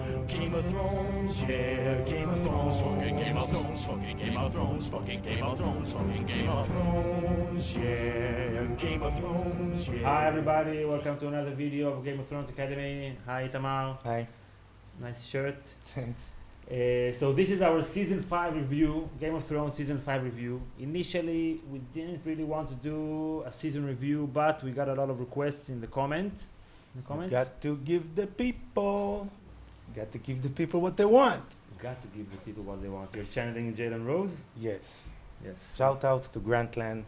Game of Thrones, yeah, Game of Thrones, fucking Game of Thrones, fucking Game of Thrones, fucking Game of Thrones, fucking Game of Thrones, yeah, Game of Thrones, yeah. Hi everybody, welcome to another video of Game of Thrones Academy. Hi Tamar. Hi. Nice shirt. Thanks. So this is our season 5 review, Game of Thrones season 5 review. Initially we didn't really want to do a season review, but we got a lot of requests in the comments. Got to give the people what they want. Got to give the people what they want. You're channeling Jalen Rose? Yes. Yes. Shout out to Grantland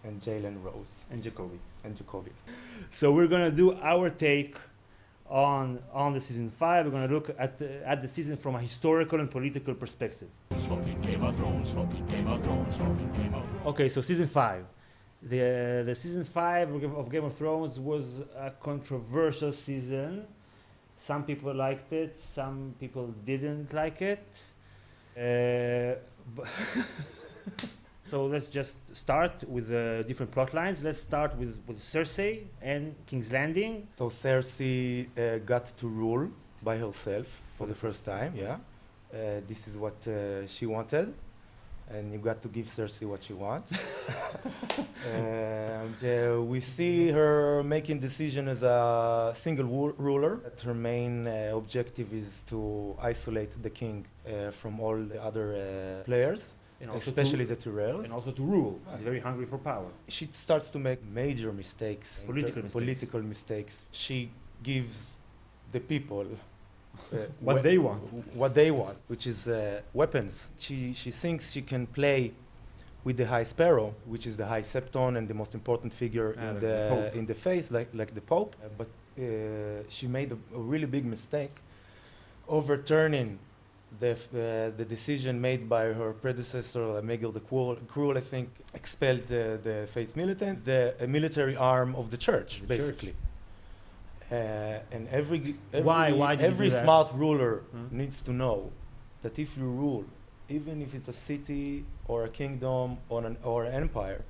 and Jalen Rose. And Jacoby. So we're gonna do our take on the season 5. We're gonna look at the season from a historical and political perspective. Fucking Game of Thrones, fucking Game of Thrones, fucking Game of Thrones. Okay, so season 5. The season 5 of Game of Thrones was a controversial season. Some people liked it, some people didn't like it. So let's just start with the different plot lines. Let's start with Cersei and King's Landing. So Cersei got to rule by herself for the first time, yeah. This is what she wanted. And you got to give Cersei what she wants. We see her making decision as a single ruler. That her main objective is to isolate the king from all the other players, especially the Tyrells. And also to rule. She's very hungry for power. She starts to make major mistakes, Political mistakes. She gives the people what they want, which is weapons. She thinks she can play with the High Sparrow, which is the High Septon and the most important figure in the face, like the Pope. But she made a really big mistake, overturning the decision made by her predecessor, Maegil the Cruel, I think, expelled the faith militants, the military arm of the church, basically. And every smart ruler needs to know that if you rule, even if it's a city or a kingdom or an empire,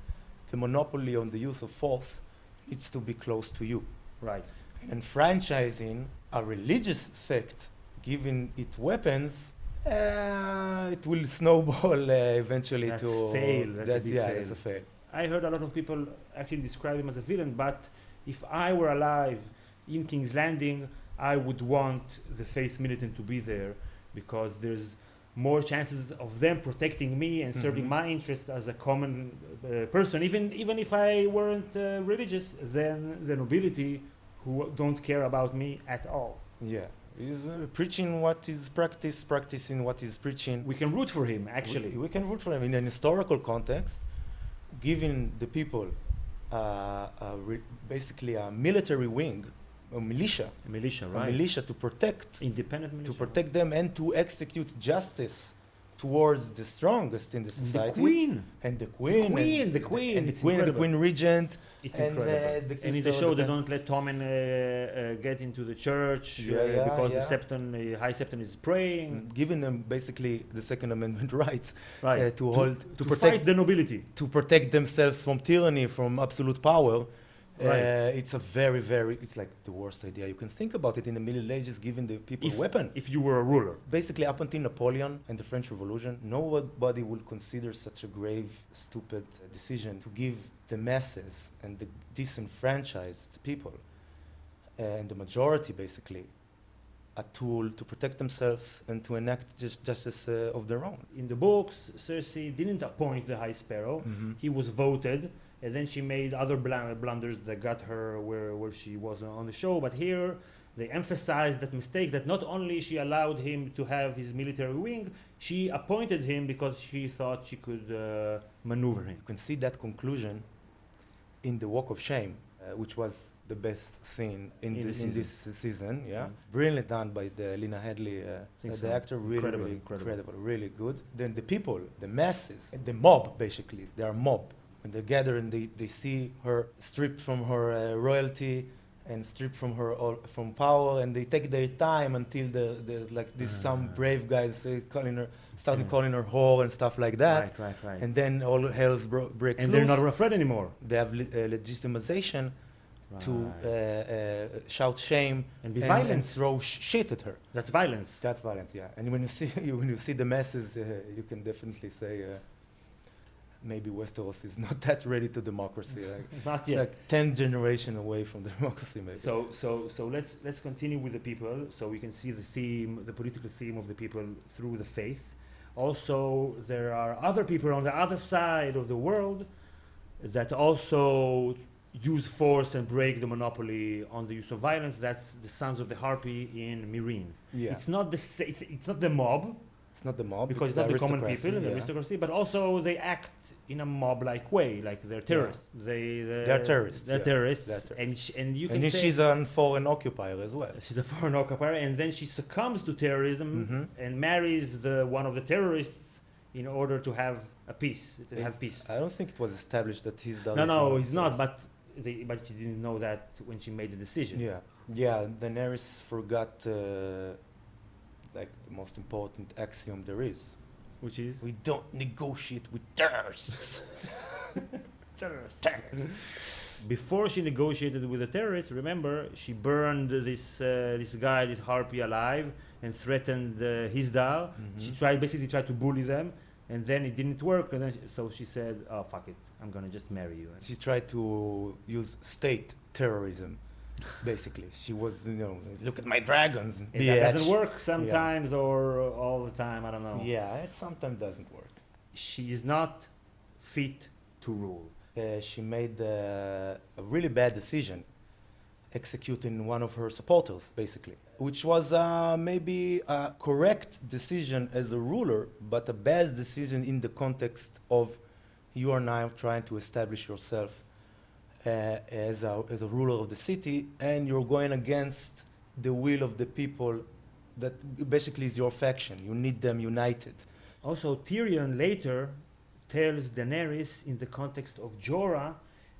the monopoly on the use of force needs to be close to you. Right. And franchising a religious sect, giving it weapons, it will snowball eventually That's to fail. That's a fail. I heard a lot of people actually describe him as a villain, but if I were alive in King's Landing, I would want the faith militant to be there because there's more chances of them protecting me and serving my interests as a common person, even if I weren't religious, than the nobility who don't care about me at all. Yeah, he's preaching what is practicing what is preaching. We can root for him, actually. We can root for him in an historical context, giving the people basically a military wing, a militia, right? A militia to protect, independent militia, to protect them and to execute justice towards the strongest in the society. The queen and the queen regent. It's incredible. And in the show, they don't let Tommen get into the church because the Septon, High Septon is praying, giving them basically the Second Amendment rights, right? to protect fight the nobility, to protect themselves from tyranny, from absolute power. Right. It's like the worst idea you can think about it in the Middle Ages, giving the people a weapon. If you were a ruler. Basically, up until Napoleon and the French Revolution, nobody would consider such a grave, stupid decision to give the masses and the disenfranchised people, and the majority basically, a tool to protect themselves and to enact justice of their own. In the books, Cersei didn't appoint the High Sparrow. He was voted. And then she made other blunders that got her where she was on the show. But here, they emphasized that mistake, that not only she allowed him to have his military wing, she appointed him because she thought she could maneuver him. You can see that conclusion in the Walk of Shame, which was the best scene in this season. Yeah, brilliantly done by Lena Headey, the actor. Really incredible, really good. Then the people, the masses, the mob, basically, they are mob. When they gather and they see her stripped from her royalty and stripped from from power, and they take their time until there's like this some brave guys calling her whore and stuff like that. Right. And then all hell's breaks loose. And they're not afraid anymore. They have legitimization to shout shame and be and violent. throw shit at her. That's violence. That's violence, yeah. And when you see when you see the masses, you can definitely say maybe Westeros is not that ready to democracy. Not It's yet. like 10 generations away from democracy, maybe. So let's continue with the people, so we can see the theme, the political theme of the people through the faith. Also, there are other people on the other side of the world that also use force and break the monopoly on the use of violence. That's the Sons of the Harpy in Meereen. Yeah. It's not the it's not the mob, It's not the mob. because it's not the common aristocracy, people, the yeah. aristocracy, but also they act in a mob-like way, like they're terrorists. They're terrorists. They're yeah. terrorists, They're terrorists. and you can And say she's a foreign occupier as well. she's a foreign occupier, and then she succumbs to terrorism and marries one of the terrorists in order to have a peace, to have peace. I don't think it was established that he's the No, he's not. But she didn't know that when she made the decision. Yeah. Daenerys forgot like the most important axiom there is. Which is We don't negotiate with terrorists. terrorists. Before she negotiated with the terrorists, remember, she burned this guy, this harpy, alive, and threatened his Dal. She basically tried to bully them, and then it didn't work. And then so she said, "Oh fuck it, I'm gonna just marry you." She tried to use state terrorism. Basically, she was, look at my dragons. And that doesn't work sometimes, or all the time. I don't know. Yeah, it sometimes doesn't work. She is not fit to rule. She made a really bad decision, executing one of her supporters, basically, which was maybe a correct decision as a ruler, but a bad decision in the context of you are now trying to establish yourself as a ruler of the city, and you're going against the will of the people that basically is your faction. You need them united. Also, Tyrion later tells Daenerys in the context of Jorah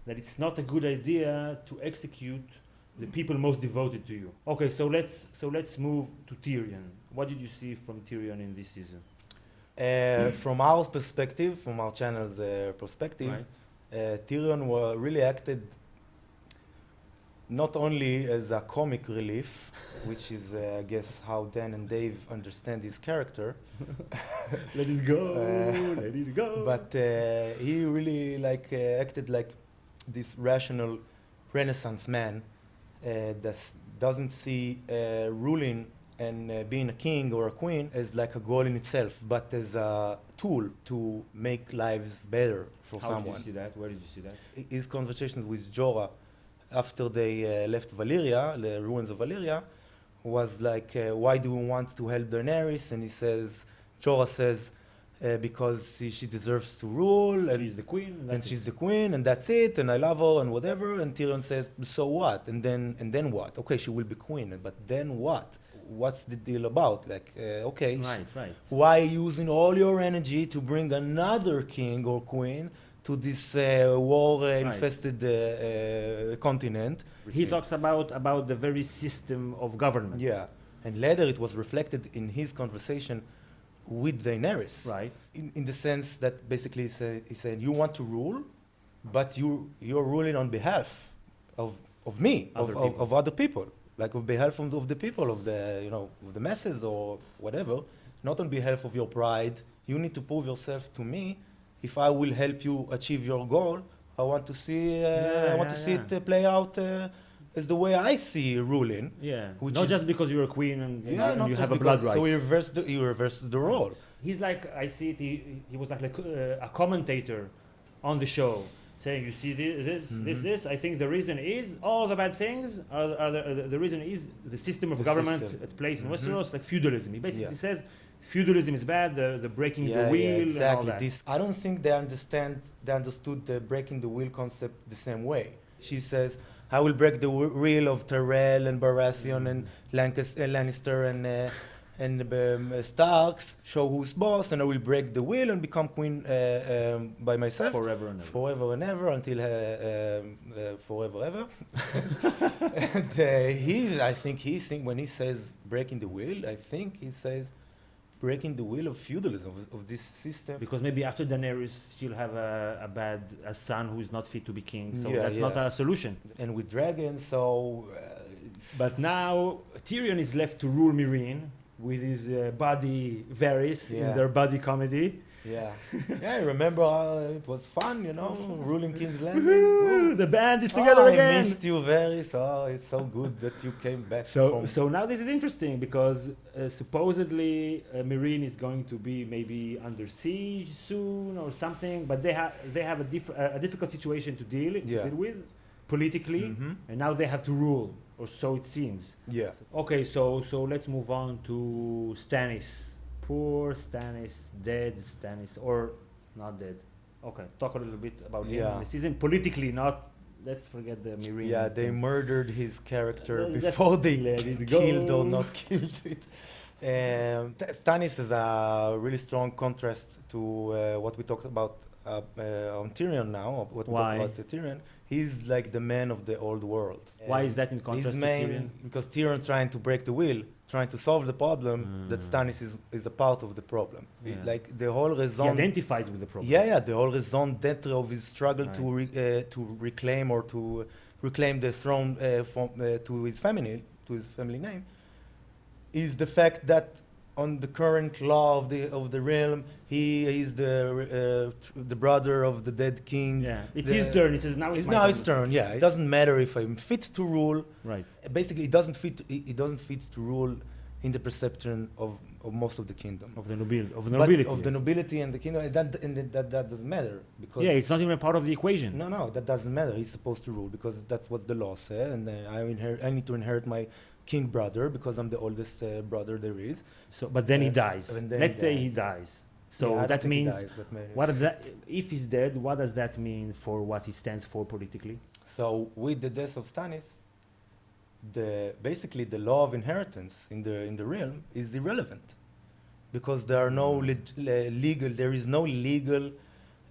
that it's not a good idea to execute the people most devoted to you. Okay, so let's move to Tyrion. What did you see from Tyrion in this season? From our perspective, from our channel's perspective, Right. Tyrion really acted not only as a comic relief, which is, I guess, how Dan and Dave understand his character. Let it go, let it go. But he really acted like this rational Renaissance man that doesn't see ruling and being a king or a queen as like a goal in itself, but as a tool to make lives better for someone. How did you see that? Where did you see that? His conversations with Jorah after they left Valyria, the ruins of Valyria, was like, why do we want to help Daenerys? And he says, Jorah says, because she deserves to rule, She's the queen, and she's the queen, and that's it, and I love her, and whatever. And Tyrion says, so what? And then what? Okay, she will be queen, but then what? What's the deal about? Like, okay, Right. why using all your energy to bring another king or queen to this war-infested continent? He talks about the very system of government. Yeah, and later it was reflected in his conversation with Daenerys. Right. In the sense that basically he said, you want to rule, but you're ruling on behalf of me, of other people, like on behalf of the people, of the masses or whatever, not on behalf of your pride. You need to prove yourself to me. If I will help you achieve your goal, I want to see it play out as the way I see ruling. Yeah. Which Not is- just because you're a queen and Not you just have a because- blood right. So he reversed the role. He's like, I see it, he was like a commentator on the show, saying, you see this, I think the reason is, all the bad things, the reason is the system of The government system. at place in Westeros, like feudalism. He basically Yeah. says, feudalism is bad, the breaking the wheel and all exactly. that. I don't think they understood the breaking the wheel concept the same way. She says, I will break the wheel of Tyrell and Baratheon and Lannister and Starks, show who's boss, and I will break the wheel and become queen by myself. Forever and ever. Forever and ever until forever ever. And I think when he says breaking the wheel, I think he says breaking the will of feudalism, of this system. Because maybe after Daenerys, she'll have a son who is not fit to be king. So Yeah, that's yeah. not a solution. And with dragons, so But now Tyrion is left to rule Meereen with his buddy Varys Yeah. in their buddy comedy. yeah, yeah. I remember it was fun, ruling King's Landing. Woohoo! Ooh. The band is together I again. missed you very. So it's so good that you came back. So now this is interesting because supposedly Meereen is going to be maybe under siege soon or something, but they have a difficult situation to deal with politically, and now they have to rule, or so it seems. Yeah. Okay, so let's move on to Stannis. Poor Stannis, dead Stannis, or not dead. Okay, talk a little bit about him Yeah. in the season politically, not. Let's forget the Meereen. Yeah, they thing. murdered his character Just before they let it killed go. or not killed it. Stannis is a really strong contrast to what we talked about on Tyrion now. What we Why? talked about Tyrion. He's like the man of the old world. Why is that in contrast His to main, Tyrion? because Tyrion trying to break the will, trying to solve the problem, that Stannis is a part of the problem. Yeah. Like the whole He raison. identifies with the problem. Yeah, the whole raison d'etre of his struggle Right. to reclaim or to reclaim the throne to his family name, is the fact that on the current law of the realm, he is the brother of the dead king. Yeah, it's The- his turn. He says now it's It's my now turn. his turn. Yeah, it doesn't matter if I'm fit to rule. Right. Basically, it doesn't fit. It doesn't fit to rule in the perception of most of the kingdom. Of the nobility. But of the yes. nobility and the kingdom, that doesn't matter because Yeah, it's not even part of the equation. no, that doesn't matter. He's supposed to rule because that's what the law said, and I need to inherit my king brother because I'm the oldest brother there is. So, but then he dies. and then Let's he say he dies. dies. So Yeah, I don't that think he means dies, but maybe. what does that? If he's dead, what does that mean for what he stands for politically? So with the death of Stannis, basically the law of inheritance in the realm is irrelevant because there are no there is no legal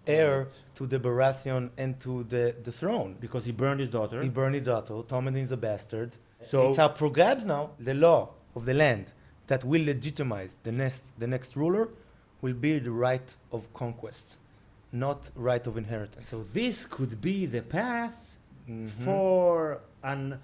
heir to the Baratheon and to the throne. Because he burned his daughter. He burned his daughter. Tommen is a bastard. So- it's up for grabs now. The law of the land that will legitimize the next ruler will be the right of conquest, not right of inheritance. So this could be the path Mhm. for an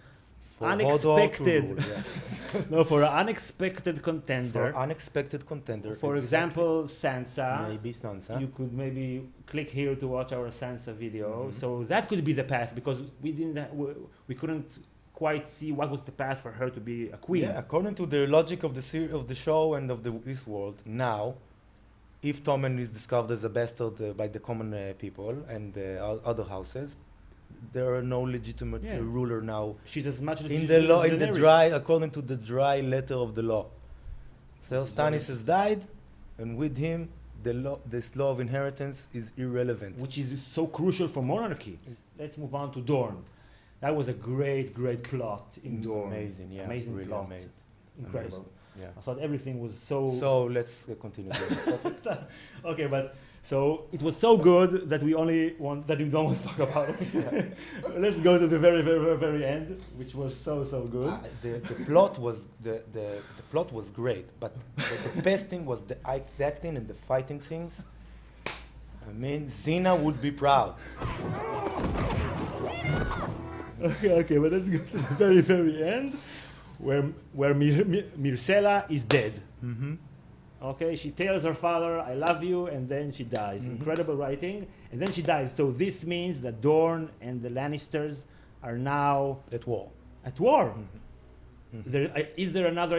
For Hodor to unexpected, rule, yeah. no, for an unexpected contender. For unexpected contender. For exactly. example, Sansa. Maybe Sansa. You could maybe click here to watch our Sansa video. Mhm. So that could be the path because we couldn't quite see what was the path for her to be a queen. Yeah, according to the logic of the show and of this world, now, if Tommen is discovered as a bastard by the common people and other houses, there are no legitimate Yeah. ruler now She's as much in legitimate the law, as in the Daenerys. according to the dry letter of the law. So Stannis has died, and with him, this law of inheritance is irrelevant. Which is so crucial for monarchy. Let's move on to Dorne. That was a great plot in Dorne. Amazing, yeah, Amazing really plot. Incredible. Amazing, yeah. I thought everything was so. So let's continue. Okay, but so it was so good that we don't want to talk about it. Let's go to the very end, which was so good. The plot was great, but the best thing was the acting and the fighting scenes. I mean, Xena would be proud. Okay, but let's go to the very end, where Myrcella is dead. Mm-hmm. Okay, she tells her father, "I love you," and then she dies. Mhm. Incredible writing, and then she dies. So this means that Dorne and the Lannisters are now At war. at war. Mhm. Is there another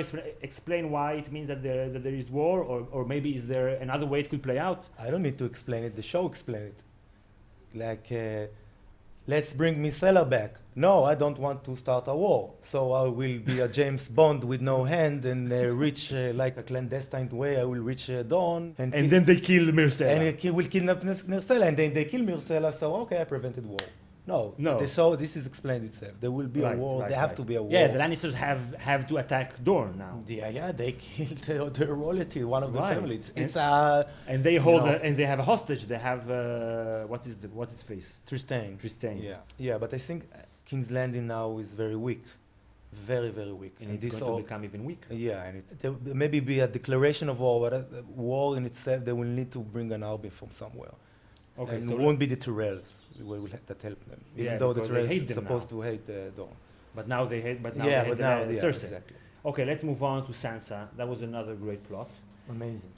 explain why it means that there is war, or maybe is there another way it could play out? I don't need to explain it. The show explained it. Like, let's bring Myrcella back. No, I don't want to start a war. So I will be a James Bond with no hand and reach like a clandestine way. I will reach Dawn And then they kill Myrcella. and he will kidnap Myrcella, and then they kill Myrcella. So okay, I prevented war. No. So this is explained itself. There will be a war. There have to be a war. Yeah, the Lannisters have to attack Dorne now. Yeah, they killed the royalty, one of the Right. families. And- It's a And they hold know. and they have a hostage. They have what's his face? Tristan. Tristan. Yeah, but I think King's Landing now is very weak very, very weak. And it's going to become even weaker. Yeah, and there maybe be a declaration of war, but war in itself, they will need to bring an army from somewhere. Okay, and so it won't be the Tyrells that help them, even though the Tyrells are supposed to hate Dorne. But now they hate. But now yeah, they hate but now, Cersei. Exactly. Okay, let's move on to Sansa. That was another great plot. Amazing.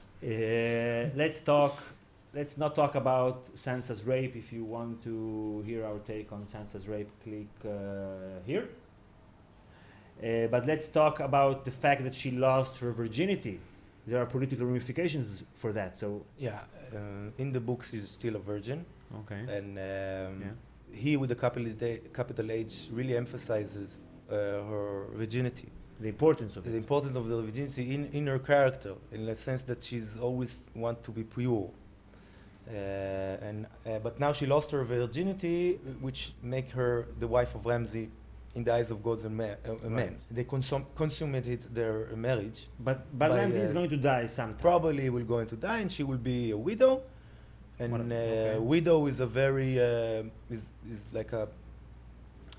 Let's not talk about Sansa's rape. If you want to hear our take on Sansa's rape, click here. But let's talk about the fact that she lost her virginity. There are political ramifications for that. So yeah, in the books she's still a virgin. Okay. And he with the capital H really emphasizes her virginity. The importance of it. The importance of the virginity in her character, in the sense that she's always want to be pure. But now she lost her virginity, which make her the wife of Ramsay in the eyes of gods and men. They consummated their marriage. But Ramsay is going to die sometime. Probably will going to die, and she will be a widow. And widow is a very is like a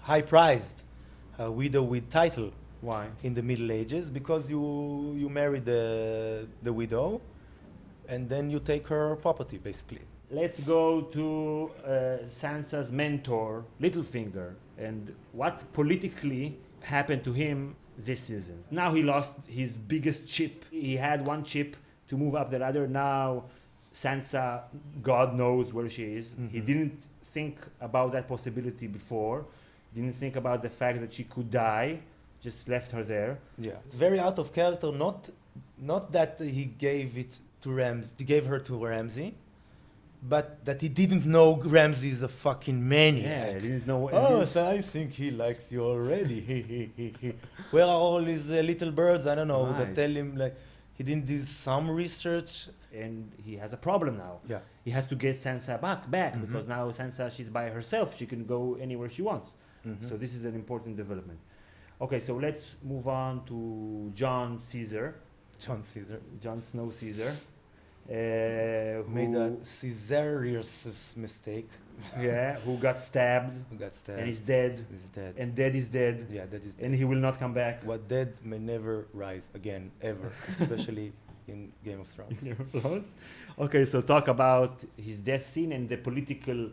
high prized widow with title. Why? In the Middle Ages, because you marry the widow, and then you take her property, basically. Let's go to Sansa's mentor, Littlefinger, and what politically happened to him this season. Now he lost his biggest chip. He had one chip to move up the ladder. Now Sansa, God knows where she is. Mm-hmm. He didn't think about that possibility before. Didn't think about the fact that she could die. Just left her there. Yeah, it's very out of character. Not that he gave it to Ramsay. He gave her to Ramsay, but that he didn't know Ramsay is a fucking maniac. Yeah, he didn't know. Oh, so I think he likes you already. Where are all his little birds? I don't know. Right. That tell him like he didn't do some research. And he has a problem now. Yeah, he has to get Sansa back because now Sansa, she's by herself. She can go anywhere she wants. Mm-hmm. So this is an important development. Okay, so let's move on to Jon Snow Caesar. Who made a Caesarius mistake. Yeah, who got stabbed. And is dead. And dead is dead. Yeah, dead is dead. And he will not come back. What dead may never rise again, ever. Especially in Game of Thrones. Game of Thrones. Okay, so talk about his death scene and the political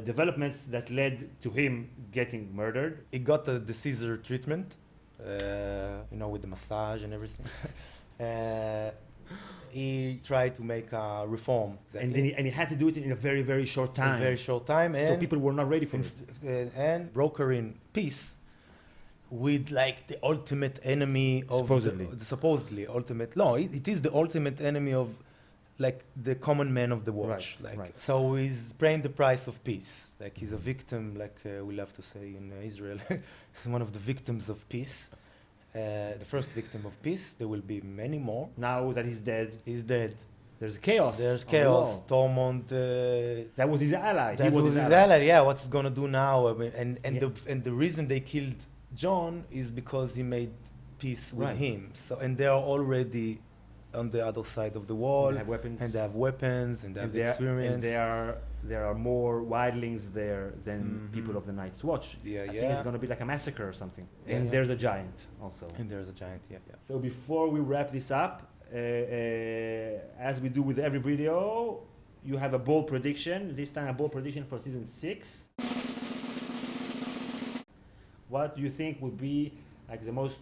developments that led to him getting murdered. He got the Caesar treatment, with the massage and everything. He tried to make a reform. Exactly. And he had to do it in a very, very short time. And so people were not ready for it. And brokering peace with like the ultimate enemy of supposedly ultimate. No, it is the ultimate enemy of like the common man of the watch. So he's paying the price of peace. Like he's a victim, like we love to say in Israel. He's one of the victims of peace. The first victim of peace. There will be many more. Now that he's dead. There's chaos. Tormund. That was his ally. That was his ally. Yeah, what's gonna do now? I mean, and the reason they killed Jon is because he made peace with him. So and they are already on the other side of the wall. And they have weapons. And they have experience. And there are more wildlings there than people of the Night's Watch. I think it's going to be like a massacre or something. And there's a giant also. So before we wrap this up, as we do with every video, you have a bold prediction. This time a bold prediction for season 6. What do you think would be like the most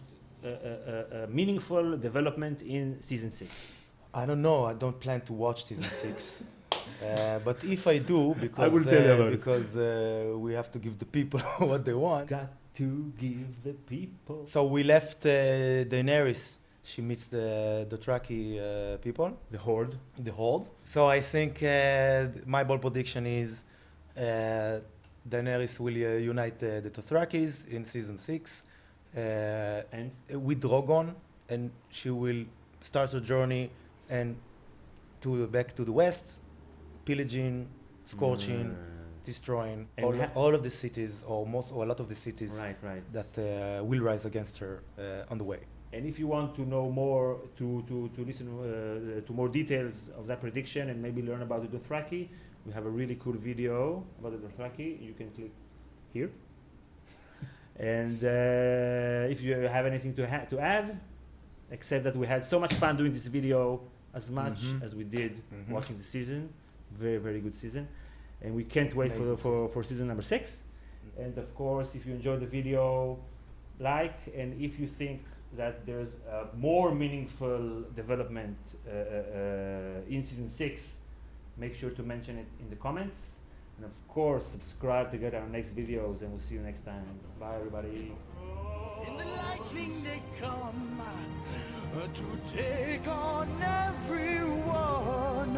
meaningful development in season 6? I don't know. I don't plan to watch season 6. But if I do, because I will tell you about because we have to give the people what they want. Got to give the people. So we left Daenerys. She meets the Dothraki people. The Horde. So I think my bold prediction is Daenerys will unite the Dothrakis in season 6. And with Drogon, and she will start her journey and back to the west, pillaging, scorching, destroying all of the cities, or a lot of the cities that will rise against her on the way. And if you want to know more, to listen to more details of that prediction and maybe learn about the Dothraki, we have a really cool video about the Dothraki. You can click here. And if you have anything to add, except that we had so much fun doing this video as much as we did watching the season. Very, very good season. And we can't wait for season number 6. And of course, if you enjoyed the video, like, and if you think that there's more meaningful development in season 6, make sure to mention it in the comments. And of course, subscribe to get our next videos, and we'll see you next time. Bye, everybody. In the lightning they come to take on everyone,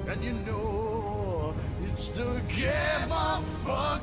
and you know it's the game of fuck.